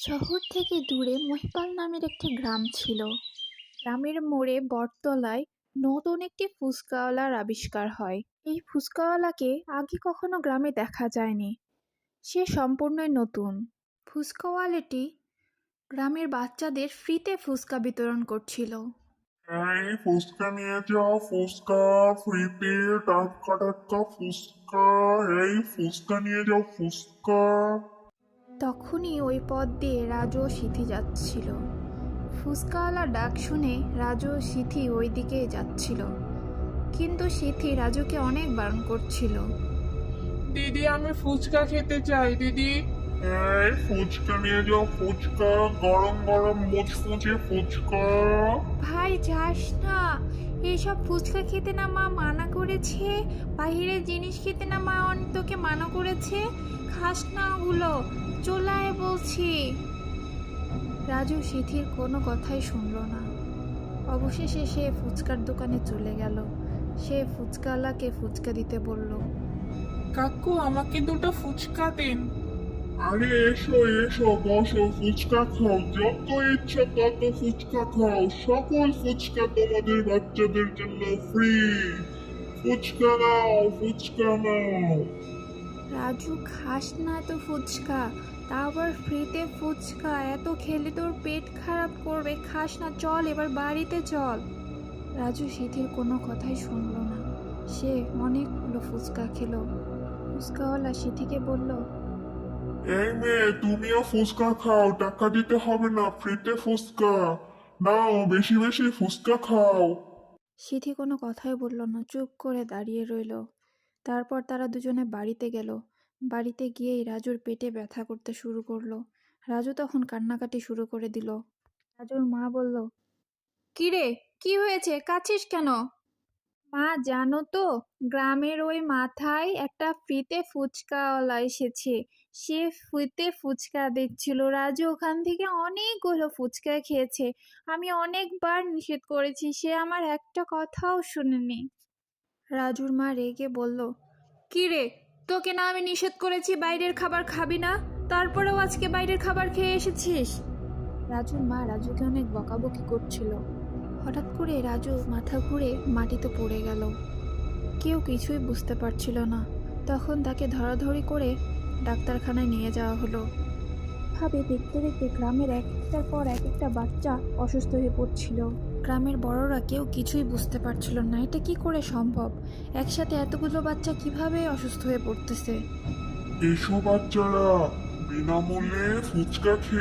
শহর থেকে দূরে মহিপাল নামের একটি গ্রাম ছিল। গ্রামের মোড়ে বটতলায় নতুন একটি ফুচকাওয়ালার আবিষ্কার হয়। এই ফুচকাওয়ালাকে আগে কখনো গ্রামে দেখা যায়নি। সে সম্পূর্ণই নতুন। ফুচকাওয়ালাটি গ্রামের বাচ্চাদের ফ্রিতে ফুচকা বিতরণ করছিল। এই ফুচকা নিয়ে যাও, ফুচকা ফ্রিতে, টাটকা টাটকা ফুচকা। এই ফুচকা নিয়ে যাও, ফুচকা। তখনই ওই পথ দিয়ে রাজু ও সিথি যাচ্ছিল। ফুচকাওয়ালার ডাক শুনে রাজু ও সিথি ওই দিকেই যাচ্ছিল, কিন্তু সিথি রাজুকে অনেক বারণ করছিল। দিদি, আমি ফুচকা খেতে চাই দিদি। এই ফুচকা নিয়ে যাও, ফুচকা, গরম গরম মুচমুচে ফুচকা। ভাই যাস না, এইসব ফুচকা খেতে না মা মানা করেছে। বাইরের জিনিস খেতে না মা তোকে মানা করেছে। খাস না ওগুলো, চলে আয় বলছি। রাজু সিথির কোনো কথাই শুনল না। অবশেষে সে ফুচকার দোকানে চলে গেল। সে ফুচকাওয়ালাকে ফুচকা দিতে বলল। কাকু, আমাকে দুটো ফুচকা দিন। আরে এসো এসো, বসো, ফুচকা খাও, যত ইচ্ছা তত ফুচকা খাও। সকল ফুচকা তোমাদের বাচ্চাদের জন্য ফ্রি। ফুচকা নাও, ফুচকা নাও। রাজু খাস না তো ফুচকা, তা আবার ফ্রিতে ফুচকা, এত খেলে তোর পেট খারাপ করবে, খাস না, চল এবার বাড়িতে চল। রাজু সিথির কোনো কথাই শুনল না। সে অনেকগুলো ফুচকা খেলো। ফুচকাওয়ালা সিথিকে বলল, এই মেয়ে, তুমিও ফুচকা খাও, টাকা দিতে হবে না, ফ্রিতে ফুচকা নাও, বেশি বেশি ফুচকা খাও। সিথি কোনো কথাই বলল না, চুপ করে দাঁড়িয়ে রইল। তারপর তারা দুজনে বাড়িতে গেল। বাড়িতে গিয়েই রাজুর পেটে ব্যথা করতে শুরু করলো। রাজু তখন কান্নাকাটি শুরু করে দিল। রাজুর মা বলল, কিরে, কি হয়েছে, কাঁদছিস কেন? মা, জানো তো, গ্রামের ওই মাথায় একটা ফ্রিতে ফুচকাওয়ালা এসেছে। সে ফ্রিতে ফুচকা দিচ্ছিল। রাজু ওখান থেকে অনেকগুলো ফুচকা খেয়েছে। আমি অনেকবার নিষেধ করেছি, সে আমার একটা কথাও শুনেনি। রাজুর মা রেগে বলল, কি রে, তোকে না আমি নিষেধ করেছি বাইরের খাবার খাবি না, তারপরেও আজকে বাইরের খাবার খেয়ে এসেছিস? রাজুর মা রাজুকে অনেক বকাবকি করছিল। হঠাৎ করে রাজু মাথা ঘুরে মাটিতে পড়ে গেল। কেউ কিছুই বুঝতে পারছিল না। তখন তাকে ধরাধরি করে ডাক্তারখানায় নিয়ে যাওয়া হলো। ভাবে দেখতে দেখতে গ্রামের একটার পর একটা বাচ্চা অসুস্থ হয়ে পড়ছিল। গ্রামের বড়রা কেউ কিছুই বুঝতে পারছিল না, এটা কি করে সম্ভব, একসাথে এতগুলো বাচ্চা কিভাবে অসুস্থ হয়ে পড়তেছে। এসো বাচ্চারা, বিনামূল্যে ফুচকা খেয়ে